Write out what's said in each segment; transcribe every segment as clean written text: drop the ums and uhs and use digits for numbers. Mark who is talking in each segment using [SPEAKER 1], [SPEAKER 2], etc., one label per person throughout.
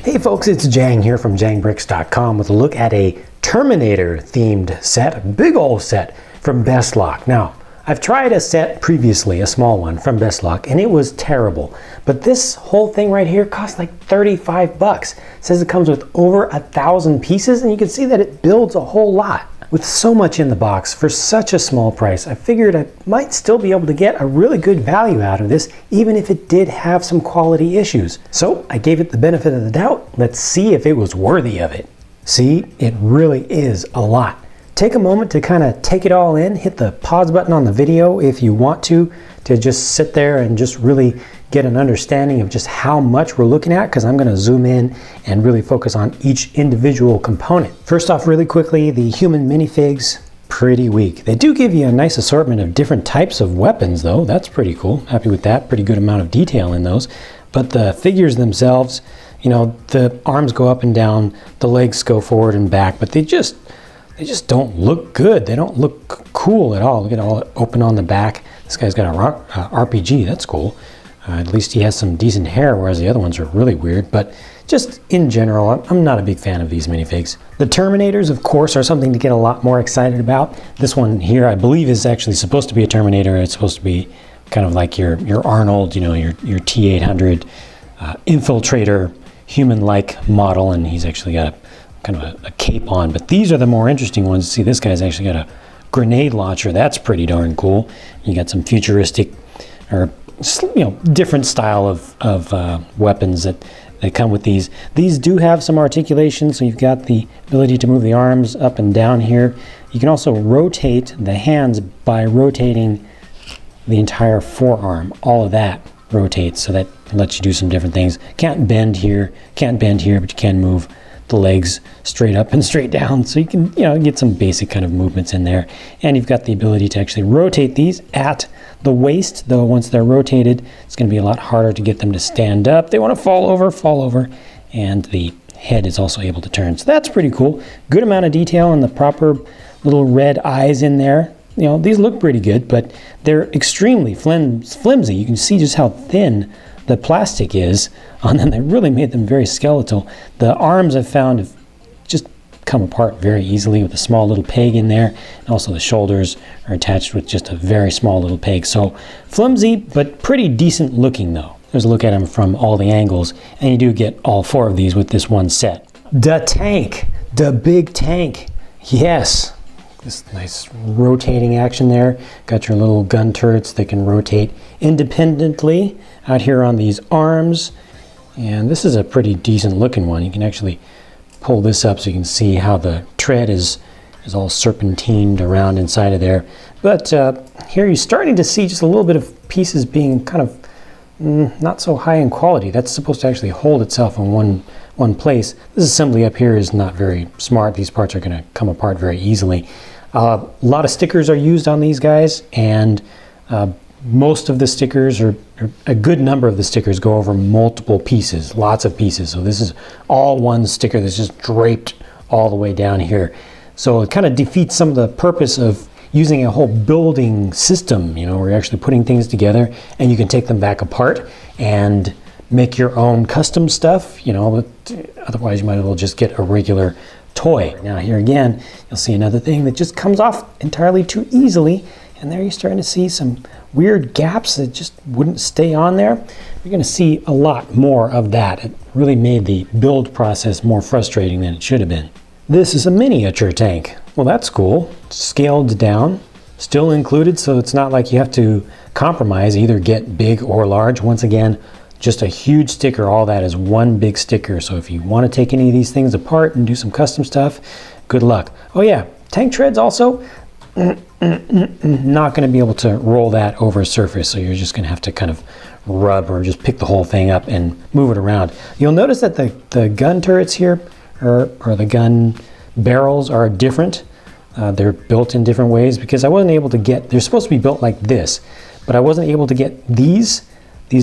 [SPEAKER 1] Hey folks, it's Jang here from jangbricks.com with a look at a Terminator themed set, a big old set from Best Lock. Now, I've tried a set previously, a small one from Best Lock, and it was terrible. But this whole thing right here costs like 35 bucks. It says it comes with over 1,000 pieces, and you can see that it builds a whole lot. With so much in the box for such a small price, I figured I might still be able to get a really good value out of this, even if it did have some quality issues. So I gave it the benefit of the doubt. Let's see if it was worthy of it. See, it really is a lot. Take a moment to kind of take it all in. Hit the pause button on the video if you want to just sit there and just really get an understanding of just how much we're looking at, because I'm going to zoom in and really focus on each individual component. First off, really quickly, the human minifigs, pretty weak. They do give you a nice assortment of different types of weapons though. That's pretty cool. Happy with that. Pretty good amount of detail in those. But the figures themselves, you know, the arms go up and down, the legs go forward and back, but they just don't look good. They don't look cool at all. Look at all open on the back. This guy's got a RPG. That's cool. At least he has some decent hair, whereas the other ones are really weird. But just in general, I'm not a big fan of these minifigs. The Terminators, of course, are something to get a lot more excited about. This one here, I believe, is actually supposed to be a Terminator. It's supposed to be kind of like your Arnold, you know, your T-800 infiltrator, human-like model, and he's actually got a kind of a cape on. But these are the more interesting ones. See, this guy's actually got a grenade launcher. That's pretty darn cool. You got some futuristic, or different style of weapons that come with these. These do have some articulation, so you've got the ability to move the arms up and down here. You can also rotate the hands by rotating the entire forearm. All of that rotates, so that lets you do some different things. Can't bend here, but you can move the legs straight up and straight down, so you can get some basic kind of movements in there. And you've got the ability to actually rotate these at the waist, though once they're rotated it's going to be a lot harder to get them to stand up. They want to fall over, and the head is also able to turn, so that's pretty cool. Good amount of detail and the proper little red eyes in there. These look pretty good, but they're extremely flimsy. You can see just how thin the plastic is on them. They really made them very skeletal. The arms I've found have just come apart very easily with a small little peg in there. And also the shoulders are attached with just a very small little peg. So flimsy, but pretty decent looking though. There's a look at them from all the angles, and you do get all four of these with this one set. The tank, the big tank, yes. This nice rotating action there. Got your little gun turrets that can rotate independently out here on these arms. And this is a pretty decent looking one. You can actually pull this up so you can see how the tread is all serpentined around inside of there. But here you're starting to see just a little bit of pieces being kind of not so high in quality. That's supposed to actually hold itself in one place. This assembly up here is not very smart. These parts are going to come apart very easily. A lot of stickers are used on these guys, and most of the stickers, or a good number of the stickers, go over multiple pieces, lots of pieces. So this is all one sticker that's just draped all the way down here. So it kind of defeats some of the purpose of using a whole building system, where you're actually putting things together and you can take them back apart and make your own custom stuff, but otherwise you might as well just get a regular toy. Now here again, you'll see another thing that just comes off entirely too easily, and there you're starting to see some weird gaps that just wouldn't stay on there. You're going to see a lot more of that. It really made the build process more frustrating than it should have been. This is a miniature tank. Well, that's cool. Scaled down, still included, so it's not like you have to compromise, either get big or large. Once again, just a huge sticker. All that is one big sticker. So if you want to take any of these things apart and do some custom stuff, good luck. Oh yeah, tank treads also, not going to be able to roll that over a surface. So you're just going to have to kind of rub or just pick the whole thing up and move it around. You'll notice that the gun turrets here, or the gun barrels, are different. They're built in different ways, because I wasn't able to get, they're supposed to be built like this, but I wasn't able to get these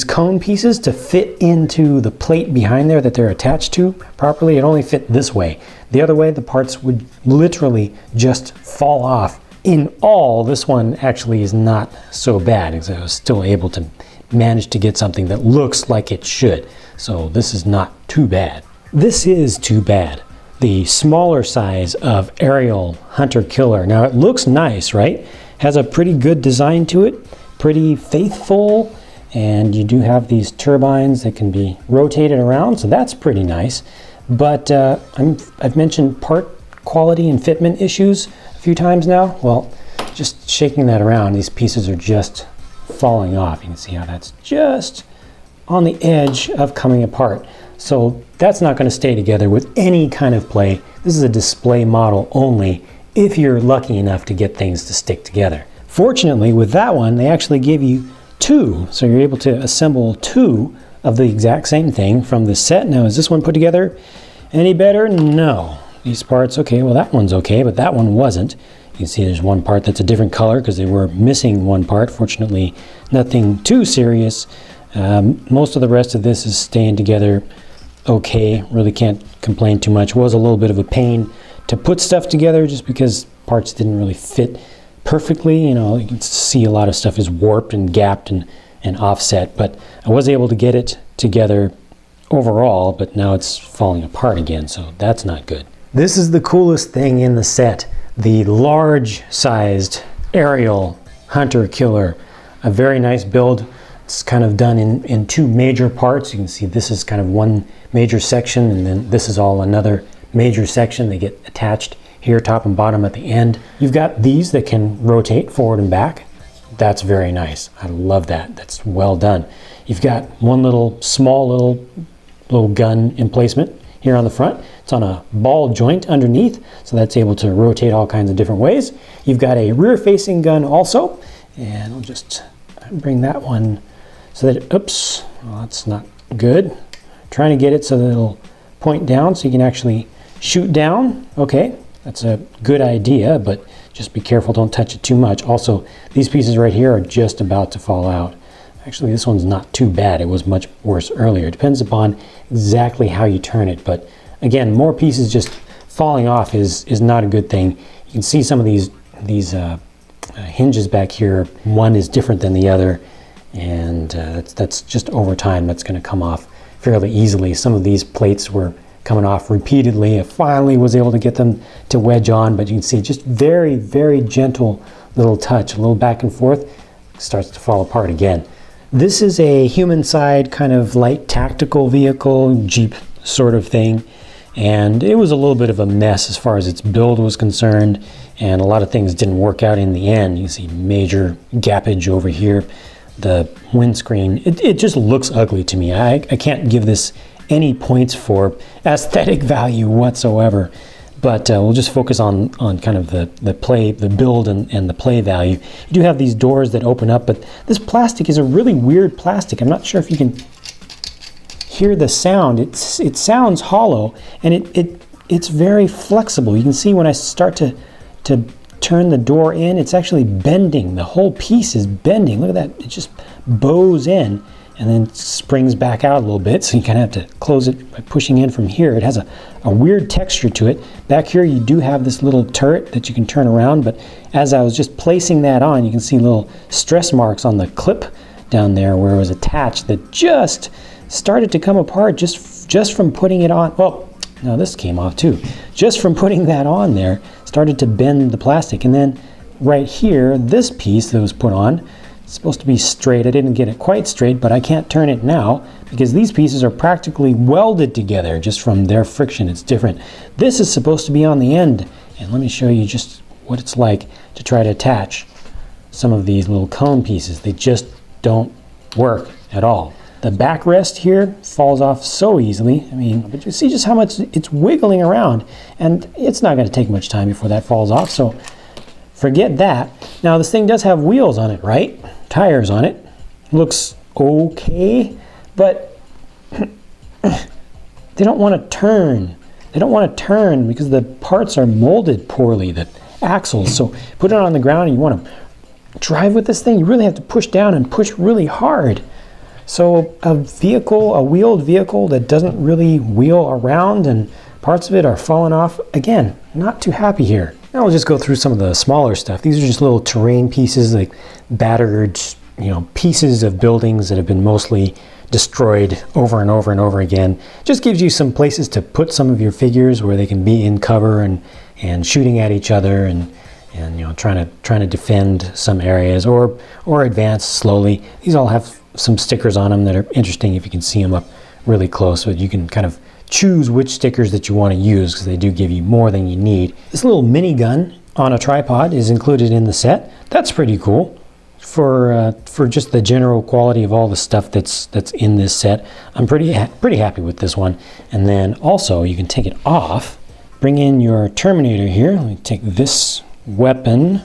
[SPEAKER 1] cone pieces to fit into the plate behind there that they're attached to properly. It only fit this way. The other way, the parts would literally just fall off. In all, this one actually is not so bad, because I was still able to manage to get something that looks like it should. So this is not too bad. This is too bad. The smaller size of aerial hunter-killer. Now it looks nice, right? Has a pretty good design to it, pretty faithful, and you do have these turbines that can be rotated around, so that's pretty nice. But I've mentioned part quality and fitment issues a few times now. Well, just shaking that around, these pieces are just falling off. You can see how that's just on the edge of coming apart. So that's not going to stay together with any kind of play. This is a display model only if you're lucky enough to get things to stick together. Fortunately, with that one, they actually give you two. So you're able to assemble two of the exact same thing from the set. Now, is this one put together any better? No. These parts, okay, well that one's okay, but that one wasn't. You can see there's one part that's a different color because they were missing one part. Fortunately, nothing too serious. Most of the rest of this is staying together okay. Really can't complain too much. Was a little bit of a pain to put stuff together just because parts didn't really fit perfectly. You know, you can see a lot of stuff is warped and gapped and offset, but I was able to get it together overall, but now it's falling apart again, so that's not good. This is the coolest thing in the set, the large-sized aerial hunter-killer. A very nice build. It's kind of done in two major parts. You can see this is kind of one major section, and then this is all another major section. They get attached here, top and bottom at the end. You've got these that can rotate forward and back. That's very nice. I love that. That's well done. You've got one little small little gun emplacement here on the front. It's on a ball joint underneath, so that's able to rotate all kinds of different ways. You've got a rear-facing gun also, and I'll just bring that one so that, oops, well, that's not good. Trying to get it so that it'll point down so you can actually shoot down. Okay, that's a good idea, but just be careful, don't touch it too much. Also, these pieces right here are just about to fall out. Actually, this one's not too bad. It was much worse earlier. It depends upon exactly how you turn it, but again, more pieces just falling off is not a good thing. You can see some of these hinges back here. One is different than the other, and that's just over time that's going to come off fairly easily. Some of these plates were coming off repeatedly. I finally was able to get them to wedge on, but you can see just very, very gentle little touch, a little back and forth, starts to fall apart again. This is a human side kind of light tactical vehicle, Jeep sort of thing, and it was a little bit of a mess as far as its build was concerned, and a lot of things didn't work out in the end. You see major gappage over here. The windscreen, it just looks ugly to me. I can't give this any points for aesthetic value whatsoever, but we'll just focus on kind of the build and the play value. You do have these doors that open up, but this plastic is a really weird plastic. I'm not sure if you can hear the sound. It sounds hollow, and it's very flexible. You can see when I start to turn the door in, it's actually bending. The whole piece is bending. Look at that. It just bows in and then springs back out a little bit, so you kind of have to close it by pushing in from here. It has a weird texture to it. Back here you do have this little turret that you can turn around, but as I was just placing that on, you can see little stress marks on the clip down there where it was attached that just started to come apart just from putting it on. Well, now this came off too. Just from putting that on there, started to bend the plastic. And then right here, this piece that was put on, it's supposed to be straight. I didn't get it quite straight, but I can't turn it now because these pieces are practically welded together just from their friction. It's different. This is supposed to be on the end. And let me show you just what it's like to try to attach some of these little cone pieces. They just don't work at all. The backrest here falls off so easily. I mean, but you see just how much it's wiggling around, and it's not going to take much time before that falls off, so forget that. Now this thing does have wheels on it, right? Tires on it. Looks okay, but they don't want to turn. They don't want to turn because the parts are molded poorly, the axles. So put it on the ground and you want to drive with this thing, you really have to push down and push really hard. So a wheeled vehicle that doesn't really wheel around and parts of it are falling off, again, not too happy here. Now we'll just go through some of the smaller stuff. These are just little terrain pieces like battered, pieces of buildings that have been mostly destroyed over and over and over again. Just gives you some places to put some of your figures where they can be in cover and shooting at each other and trying to defend some areas or advance slowly. These all have some stickers on them that are interesting if you can see them up really close, but you can kind of choose which stickers that you want to use because they do give you more than you need. This little mini gun on a tripod is included in the set. That's pretty cool for just the general quality of all the stuff that's in this set. I'm pretty happy with this one. And then also you can take it off, bring in your Terminator here. Let me take this weapon.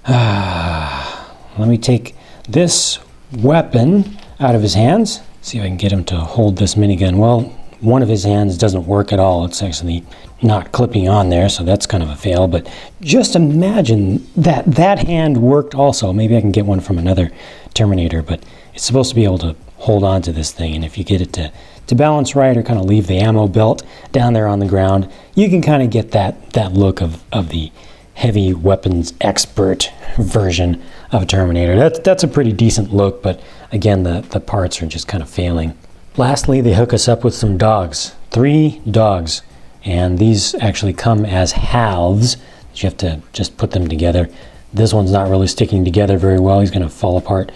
[SPEAKER 1] Let me take this weapon out of his hands. See if I can get him to hold this minigun. Well, one of his hands doesn't work at all. It's actually not clipping on there, so that's kind of a fail. But just imagine that hand worked also. Maybe I can get one from another Terminator, but it's supposed to be able to hold on to this thing. And if you get it to balance right or kind of leave the ammo belt down there on the ground, you can kind of get that look of the heavy weapons expert version of a Terminator. That's a pretty decent look, but again, the parts are just kind of failing. Lastly, they hook us up with some dogs. 3 dogs. And these actually come as halves. You have to just put them together. This one's not really sticking together very well. He's going to fall apart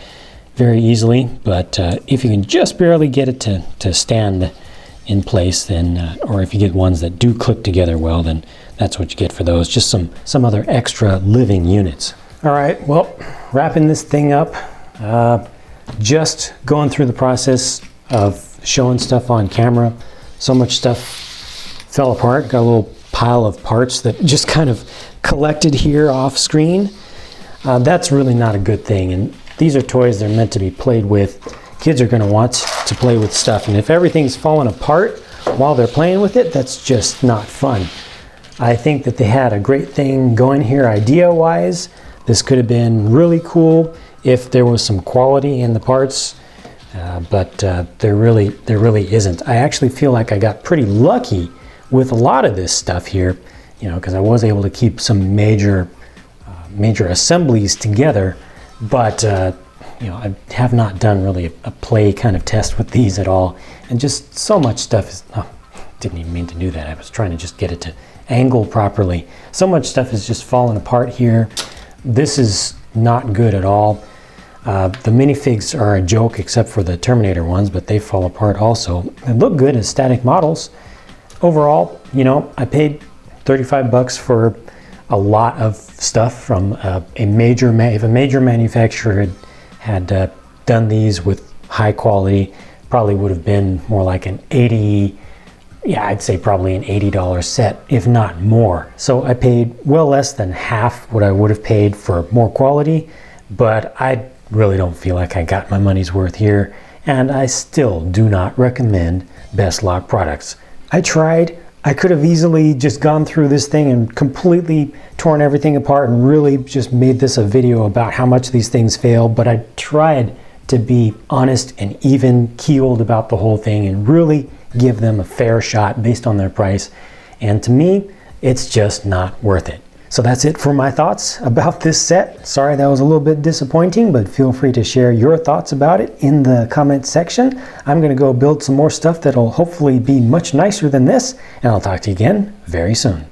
[SPEAKER 1] very easily. But if you can just barely get it to stand in place, then, or if you get ones that do click together well, then that's what you get for those. Just some other extra living units. All right, well, wrapping this thing up. Just going through the process of showing stuff on camera. So much stuff fell apart. Got a little pile of parts that just kind of collected here off screen. That's really not a good thing. And these are toys that are meant to be played with. Kids are going to want to play with stuff. And if everything's falling apart while they're playing with it, that's just not fun. I think that they had a great thing going here idea-wise. This could have been really cool if there was some quality in the parts. But there really isn't. I actually feel like I got pretty lucky with a lot of this stuff here, because I was able to keep some major assemblies together. But I have not done really a play kind of test with these at all, and just so much stuff is. Oh, didn't even mean to do that. I was trying to just get it to angle properly. So much stuff is just falling apart here. This is not good at all. The minifigs are a joke except for the Terminator ones, but they fall apart also. They look good as static models. Overall, I paid $35 for a lot of stuff from if a major manufacturer had done these with high quality, probably would have been more like I'd say probably an $80 set, if not more. So I paid well less than half what I would have paid for more quality, but I really don't feel like I got my money's worth here, and I still do not recommend Best Lock products. I tried. I could have easily just gone through this thing and completely torn everything apart and really just made this a video about how much these things fail, but I tried to be honest and even keeled about the whole thing and really give them a fair shot based on their price, and to me, it's just not worth it. So that's it for my thoughts about this set. Sorry that was a little bit disappointing, but feel free to share your thoughts about it in the comments section. I'm going to go build some more stuff that'll hopefully be much nicer than this, and I'll talk to you again very soon.